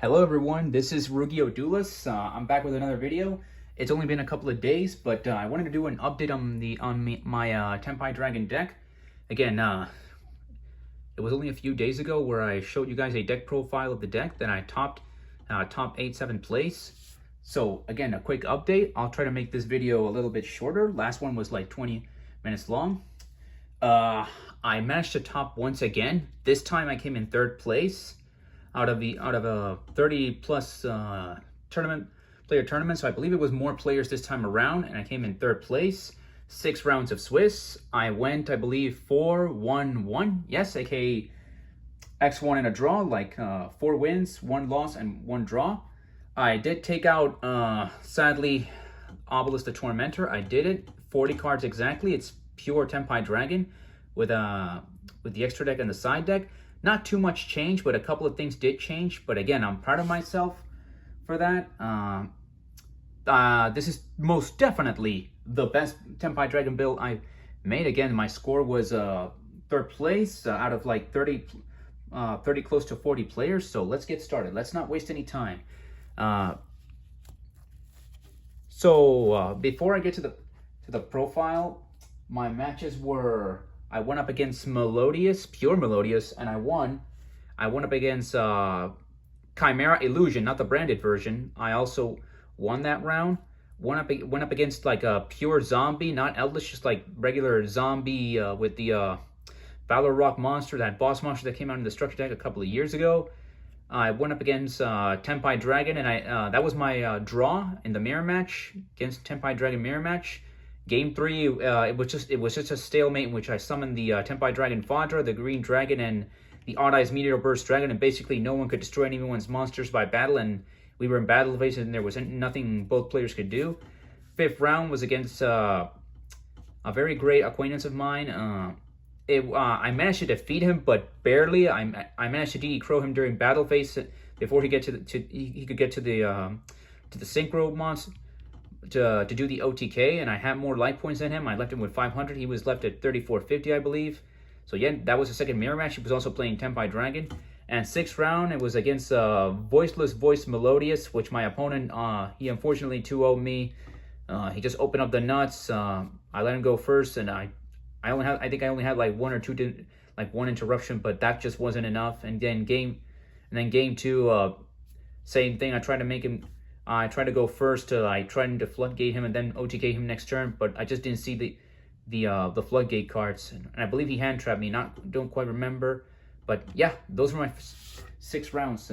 Hello everyone, this is Rugio Dulas. I'm back with another video. It's only been a couple of days, but I wanted to do an update on my Tenpai Dragon deck. Again, it was only a few days ago where I showed you guys a deck profile of the deck that I topped top 8-7 place. So again, a quick update. I'll try to make this video a little bit shorter. Last one was like 20 minutes long. I managed to top once again. This time I came in 3rd place out of a 30 plus player tournament. So I believe it was more players this time around, and I came in 3rd place. 6 rounds of Swiss. I went, I believe, 4-1-1. Yes, aka X1 in a draw, like 4 wins, 1 loss, and 1 draw. I did take out, sadly, Obelisk the Tormentor. I did it. 40 cards exactly. It's pure Tenpai Dragon with the extra deck and the side deck. Not too much change, but a couple of things did change. But again, I'm proud of myself for that. This is most definitely the best Tenpai Dragon build I've made. Again, my score was 3rd place out of like 30 close to 40 players. So let's get started. Let's not waste any time. Before I get to the profile, my matches were, I went up against Melodious, pure Melodious, and I won. I went up against Chimera Illusion, not the branded version. I also won that round. Went up against like a pure zombie, not Eldritch, just like regular zombie with the Valor Rock monster, that boss monster that came out in the structure deck a couple of years ago. I went up against Tenpai Dragon, and that was my draw in the mirror match against Tenpai Dragon mirror match. Game 3, it was just a stalemate in which I summoned the Tenpai Dragon Fadra, the Green Dragon, and the Odd Eyes Meteor Burst Dragon, and basically no one could destroy anyone's monsters by battle, and we were in battle phase, and there was nothing both players could do. 5th round was against a very great acquaintance of mine. I managed to defeat him, but barely. I managed to DD Crow him during battle phase before he could get to the Synchro monster. To do the OTK, and I had more life points than him. I left him with 500. He was left at 3450, I believe. So yeah, that was the second mirror match. He was also playing Tenpai Dragon. And 6th round, it was against Voiceless Voice Melodious, which my opponent, he unfortunately 2-0'd me. He just opened up the nuts. I let him go first, and I think I only had like 1 or 2, like 1 interruption, but that just wasn't enough. And then game 2, same thing. I tried to go first. I tried to floodgate him and then OTK him next turn, but I just didn't see the floodgate cards, and I believe he hand trapped me. Don't quite remember, but yeah, those were my 6 rounds.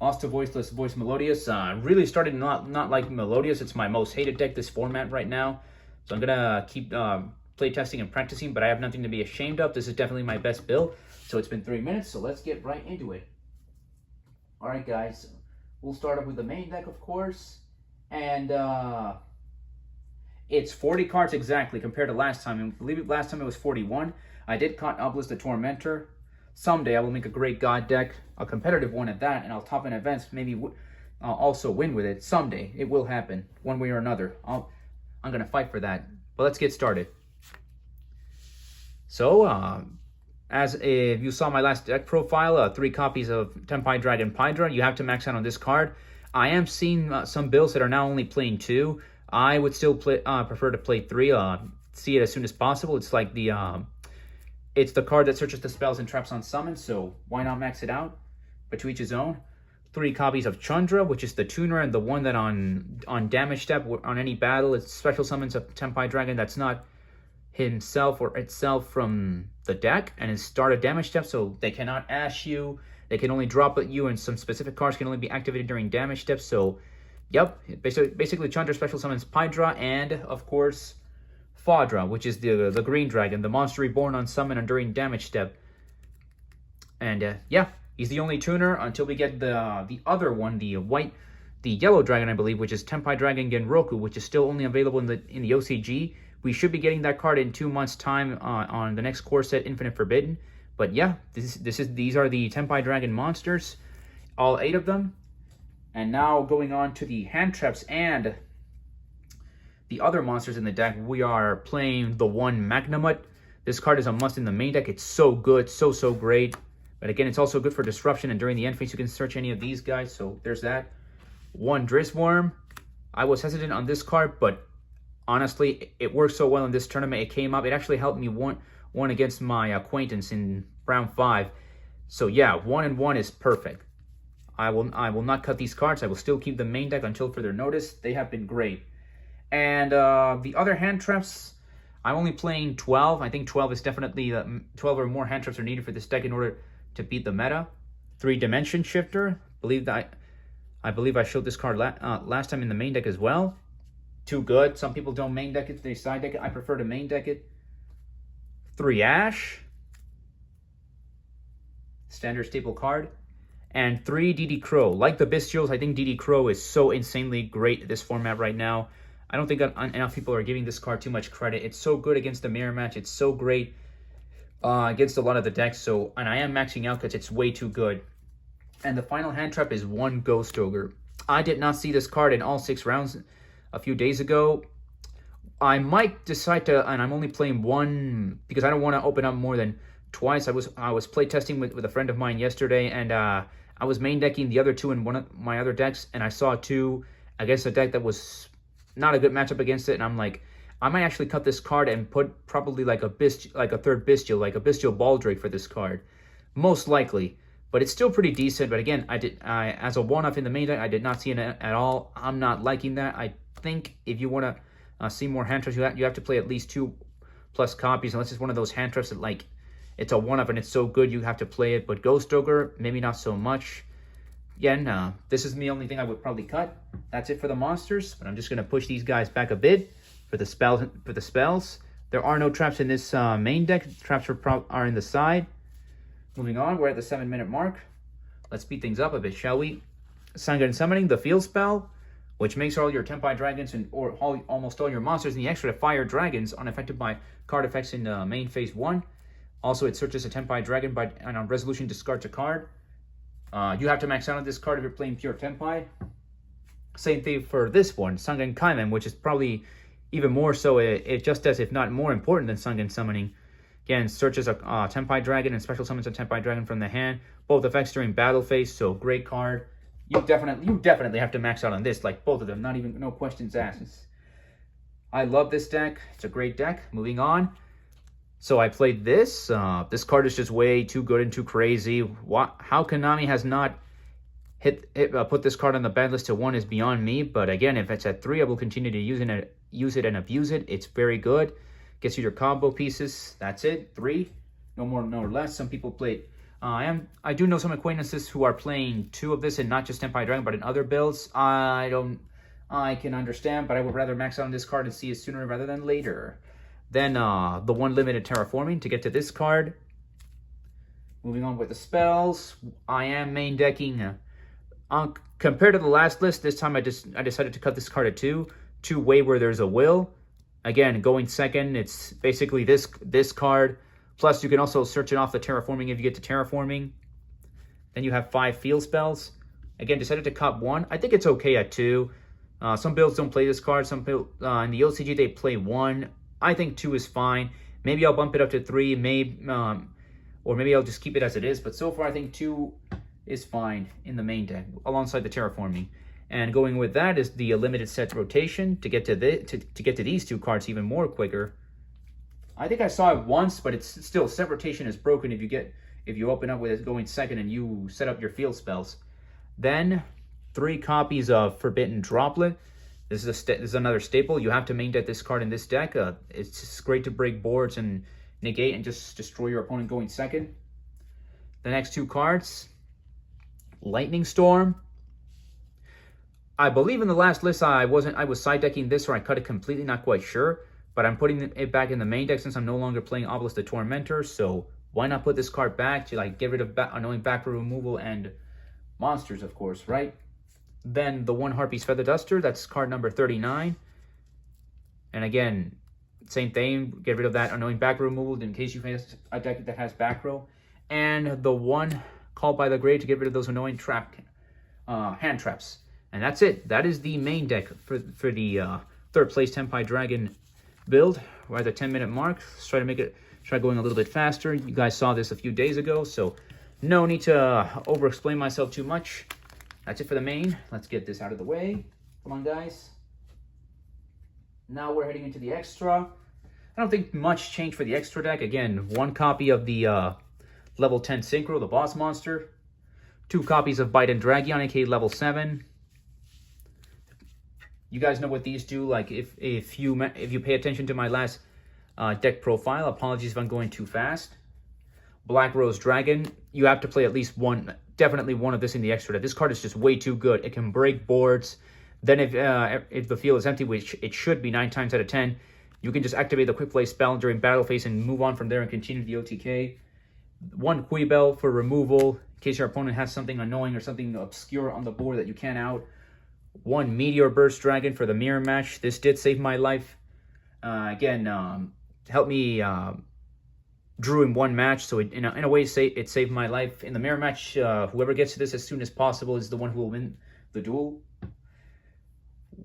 Lost to Voiceless Voice Melodious. Really started not like Melodious. It's my most hated deck this format right now, so I'm gonna keep playtesting and practicing. But I have nothing to be ashamed of. This is definitely my best build. So it's been 3 minutes, so let's get right into it. All right, guys. We'll start off with the main deck, of course, and it's 40 cards exactly compared to last time. I believe last time it was 41. I did cut Obelisk the Tormentor. Someday I will make a great God deck, a competitive one at that, and I'll top in events, maybe also win with it. Someday. It will happen, one way or another. I'm going to fight for that. But let's get started. So, as if you saw my last deck profile, 3 copies of Tenpai Dragon Pydra, you have to max out on this card. I am seeing some builds that are now only playing 2. I would still prefer to play 3. See it as soon as possible. It's like it's the card that searches the spells and traps on summons, so why not max it out? But to each his own. 3 copies of Chandra, which is the tuner and the one that on damage step on any battle, it's special summons of Tenpai Dragon that's not himself or itself from the deck, and it's start a damage step, so they cannot ash you. They can only drop at you, and some specific cards can only be activated during damage steps. So, yep, basically Chandra special summons Pydra and, of course, Fadra, which is the green dragon, the monster reborn on summon and during damage step. And yeah, he's the only tuner until we get the other one, the yellow dragon, I believe, which is Tenpai Dragon Genroku, which is still only available in the OCG. We should be getting that card in 2 months' time on the next core set, Infinite Forbidden. But yeah, these are the Tenpai Dragon monsters, all 8 of them. And now going on to the hand traps and the other monsters in the deck, we are playing the one Magnamut. This card is a must in the main deck. It's so good, so great. But again, it's also good for disruption, and during the end phase, you can search any of these guys. So there's that. 1 Drizzworm. I was hesitant on this card, but honestly, it worked so well in this tournament. It came up. It actually helped me one against my acquaintance in round 5. So yeah, 1 and 1 is perfect. I will not cut these cards. I will still keep the main deck until further notice. They have been great. And the other hand traps, I'm only playing 12. I think 12 is definitely 12 or more hand traps are needed for this deck in order to beat the meta. 3 Dimension Shifter. I believe I showed this card last time in the main deck as well. Too good. Some people don't main deck it, they side deck it. I prefer to main deck it. 3 Ash. Standard staple card. And 3 DD Crow. Like the Bestials, I think DD Crow is so insanely great at this format right now. I don't think enough people are giving this card too much credit. It's so good against the mirror match. It's so great against a lot of the decks. So, and I am maxing out because it's way too good. And the final hand trap is 1 Ghost Ogre. I did not see this card in all 6 rounds a few days ago. I might decide to, and I'm only playing 1 because I don't want to open up more than twice. I was play testing with a friend of mine yesterday, and I was main decking the other 2 in one of my other decks, and I saw 2 against a deck that was not a good matchup against it, and I'm like, I might actually cut this card and put probably like a third Bestial, like a Bestial Baldrake for this card, most likely. But it's still pretty decent. But again, as a one-off in the main deck, I did not see it at all. I'm not liking that. I think if you want to see more hand traps, you have to play at least 2+ copies, unless it's one of those hand traps that like it's a one-off and it's so good you have to play it. But Ghost Ogre, maybe not so much. Again, this is the only thing I would probably cut. That's it for the monsters. But I'm just gonna push these guys back a bit for the spells. There are no traps in this main deck. Traps are in the side. Moving on, we're at the 7-minute mark. Let's speed things up a bit, shall we? Sangan Summoning, the field spell, which makes all your Tenpai dragons and almost all your monsters and the extra fire dragons unaffected by card effects in main phase 1. Also, it searches a Tenpai dragon and on resolution discards a card. You have to max out on this card if you're playing pure Tenpai. Same thing for this one, Sangan Kaimen, which is probably even more so, it just as if not more important than Sangan Summoning. Again, searches a Tenpai Dragon and special summons a Tenpai Dragon from the hand. Both effects during battle phase, so great card. You definitely have to max out on this, like both of them, no questions asked. I love this deck. It's a great deck. Moving on. So I played this. This card is just way too good and too crazy. How Konami has not put this card on the ban list to 1 is beyond me. But again, if it's at 3, I will continue to use it and abuse it. It's very good. Gets you your combo pieces. That's it. 3. No more, no less. Some people play. I do know some acquaintances who are playing 2 of this and not just Tenpai Dragon, but in other builds. I can understand, but I would rather max out on this card and see it sooner rather than later. Then the 1 limited terraforming to get to this card. Moving on with the spells. I am main decking. Compared to the last list, this time I decided to cut this card at 2. 2 way where there's a will. Again, going second, it's basically this card. Plus, you can also search it off the terraforming if you get to terraforming. Then you have 5 field spells. Again, decided to cut 1. I think it's okay at 2. Some builds don't play this card. Some builds in the OCG they play 1. I think 2 is fine. Maybe I'll bump it up to 3. Or maybe I'll just keep it as it is. But so far, I think 2 is fine in the main deck alongside the terraforming. And going with that is the limited set rotation to get to these 2 cards even more quicker. I think I saw it once, but it's still set rotation is broken if you open up with it going second and you set up your field spells. Then 3 copies of Forbidden Droplet. This is another staple. You have to main deck this card in this deck. It's just great to break boards and negate and just destroy your opponent going second. The next 2 cards, Lightning Storm. I believe in the last list I was side decking this or I cut it completely, not quite sure. But I'm putting it back in the main deck since I'm no longer playing Obelisk the Tormentor. So why not put this card back to like get rid of annoying back row removal and monsters, of course, right? Then the 1 Harpy's Feather Duster, that's card number 39. And again, same thing, get rid of that annoying back row removal in case you face a deck that has back row. And the 1 Called by the Grave to get rid of those annoying hand traps. And that's it. That is the main deck for the 3rd place Tenpai Dragon build. We're at the 10-minute mark. Let's try going a little bit faster. You guys saw this a few days ago, so No need to over-explain myself too much. That's it for the main. Let's get this out of the way. Come on, guys. Now we're heading into the extra. I don't think much changed for the extra deck. Again, 1 copy of the level 10 Synchro, the boss monster. 2 copies of Bite and Dragion, aka level 7. You guys know what these do. Like if you pay attention to my last deck profile, apologies if I'm going too fast. Black Rose Dragon, you have to play at least one, definitely one of this in the extra deck. This card is just way too good. It can break boards. Then if the field is empty, which it should be 9 times out of 10, you can just activate the quick play spell during battle phase and move on from there and continue the OTK. 1 Quibel for removal, in case your opponent has something annoying or something obscure on the board that you can't out. 1 Meteor Burst Dragon for the mirror match. This did save my life. Again, helped me drew in 1 match, so in a way it saved my life. In the mirror match, whoever gets to this as soon as possible is the one who will win the duel.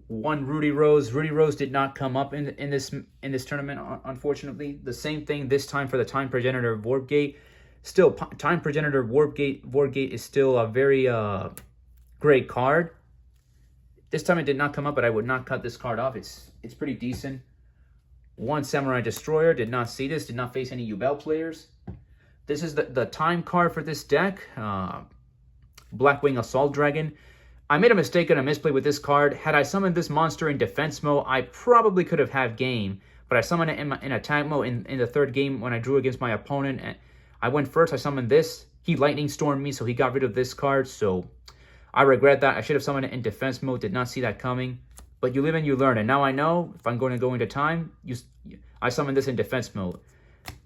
1 Rudy Rose. Rudy Rose did not come up in this tournament, unfortunately. The same thing this time for the Time Progenitor Warp Gate. Still, Time Progenitor Warp Gate is still a very great card. This time it did not come up, but I would not cut this card off. It's pretty decent. 1 Samurai Destroyer. Did not see this. Did not face any Yubel players. This is the time card for this deck. Blackwing Assault Dragon. I made a mistake and a misplay with this card. Had I summoned this monster in defense mode, I probably could have had game. But I summoned it in attack mode in the 3rd game when I drew against my opponent. And I went first. I summoned this. He Lightning Stormed me, so he got rid of this card. So I regret that. I should have summoned it in defense mode. Did not see that coming. But you live and you learn. And now I know if I'm going to go into time, I summon this in defense mode.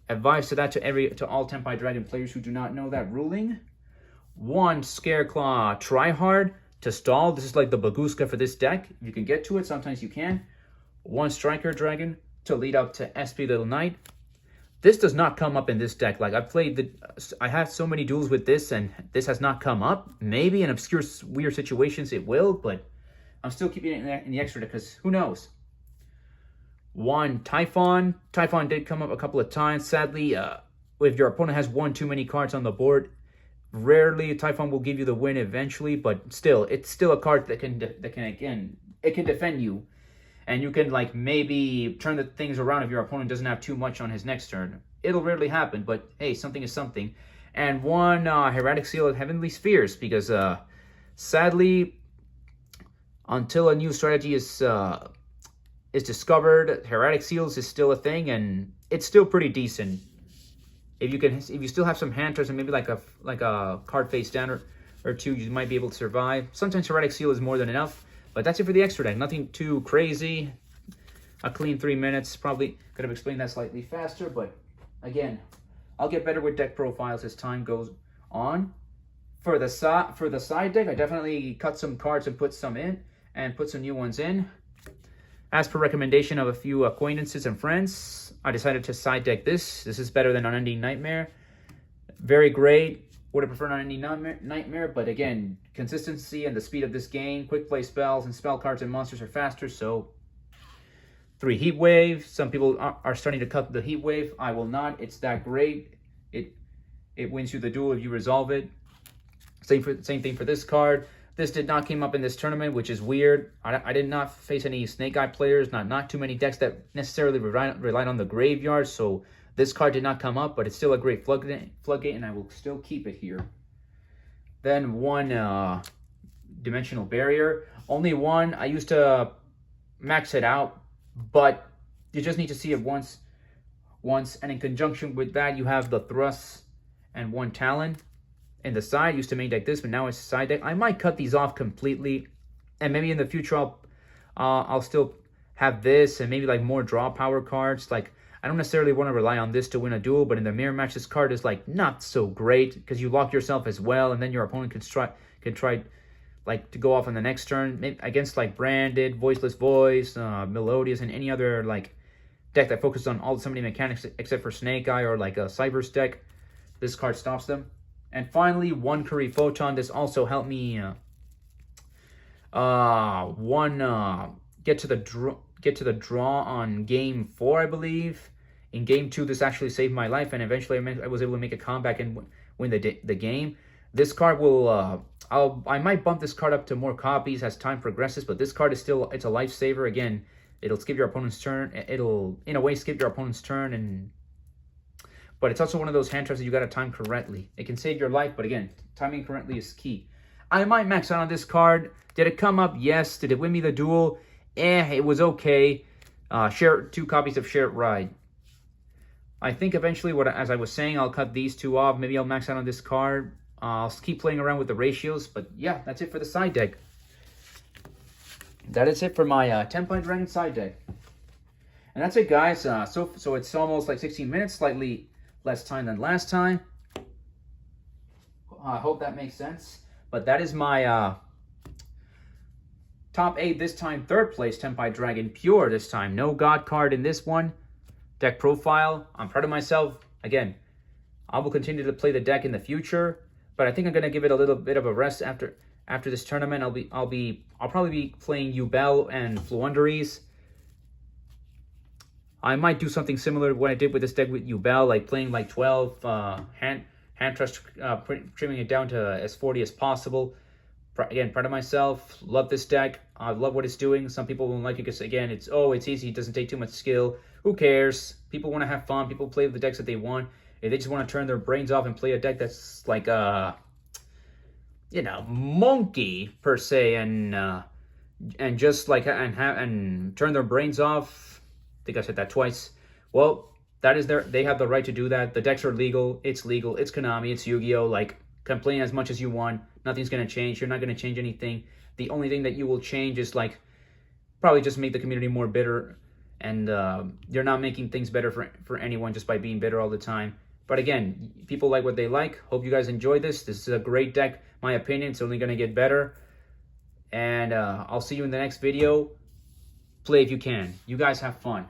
Advice to that to all Tenpai Dragon players who do not know that ruling. 1 Scareclaw Tryhard to stall. This is like the Baguska for this deck. If you can get to it, sometimes you can. 1 Striker Dragon to lead up to SP Little Knight. This does not come up in this deck. Like I have so many duels with this, and this has not come up. Maybe in obscure, weird situations it will, but I'm still keeping it in the extra deck because who knows. 1 Typhon. Typhon did come up a couple of times. Sadly, if your opponent has 1 too many cards on the board, rarely Typhon will give you the win eventually, but still, it's still a card that can defend you, and you can like maybe turn the things around if your opponent doesn't have too much on his next turn. It'll rarely happen, but hey, something is something. And 1 Heretic Seal of Heavenly Spheres, because sadly, until a new strategy is discovered, Heretic Seals is still a thing, and it's still pretty decent. If you still have some hand turns and maybe like a card face down or 2, you might be able to survive. Sometimes Heretic Seal is more than enough, but that's it for the extra deck. Nothing too crazy. A clean 3 minutes. Probably could have explained that slightly faster, but again, I'll get better with deck profiles as time goes on. For the side deck, I definitely cut some cards and put some in, and put some new ones in. As per recommendation of a few acquaintances and friends, I decided to side deck this. This is better than Unending Nightmare. Very great. Would have preferred Unending Nightmare, but again, consistency and the speed of this game, quick play spells and spell cards and monsters are faster, so 3 Heat Wave. Some people are starting to cut the Heat Wave. I will not. It's that great. It wins you the duel if you resolve it. Same thing for this card. This did not come up in this tournament, which is weird. I did not face any Snake Eye players, not too many decks that necessarily relied on the graveyard, so this card did not come up, but it's still a great floodgate, and I will still keep it here. Then 1 Dimensional Barrier. Only 1. I used to max it out, but you just need to see it once, and in conjunction with that, you have the Thrust and 1 Talon. In the side, used to main deck this, but now it's a side deck. I might cut these off completely, and maybe in the future I'll still have this and maybe like more draw power cards. Like I don't necessarily want to rely on this to win a duel, but in the mirror match, this card is like not so great because you lock yourself as well, and then your opponent can try like to go off on the next turn, maybe against like Branded, Voiceless Voice, Melodious, and any other like deck that focuses on all so many mechanics except for Snake Eye or like a Cyber's deck. This card stops them. And finally, 1 Curry Photon. This also helped me get to the draw on game 4, I believe. In game 2, this actually saved my life, and eventually I was able to make a comeback and win the game. This card will, I might bump this card up to more copies as time progresses, but this card is still, it's a lifesaver. Again, it'll skip your opponent's turn. It'll, in a way, skip your opponent's turn, but it's also one of those hand traps that you got to time correctly. It can save your life, but again, timing correctly is key. I might max out on this card. Did it come up? Yes. Did it win me the duel? It was okay. Share 2 copies of Shared Ride. I think eventually, as I was saying, I'll cut these 2 off. Maybe I'll max out on this card. I'll keep playing around with the ratios. But yeah, that's it for the side deck. That is it for my Tenpai Dragon side deck. And that's it, guys. So it's almost like 16 minutes, slightly less time than last time. I hope that makes sense. But that is my top 8 this time. 3rd place, Tenpai Dragon Pure this time. No God card in this one. Deck profile. I'm proud of myself. Again, I will continue to play the deck in the future, but I think I'm gonna give it a little bit of a rest after this tournament. I'll probably be playing Yubel and Floowandereeze. I might do something similar to what I did with this deck with Yubel, like playing like 12 hand trust, trimming it down to as 40 as possible. Again, proud of myself. Love this deck. I love what it's doing. Some people won't like it because, again, it's easy. It doesn't take too much skill. Who cares? People want to have fun. People play the decks that they want. If they just want to turn their brains off and play a deck that's like monkey per se, and just like and turn their brains off. I think I said that twice. Well, that is they have the right to do that. The decks are legal. It's legal. It's Konami. It's Yu-Gi-Oh. Like, complain as much as you want. Nothing's going to change. You're not going to change anything. The only thing that you will change is like probably just make the community more bitter. And you're not making things better for anyone just by being bitter all the time. But again, people like what they like. Hope you guys enjoyed this. This is a great deck. My opinion, it's only going to get better. And I'll see you in the next video. Play if you can. You guys have fun.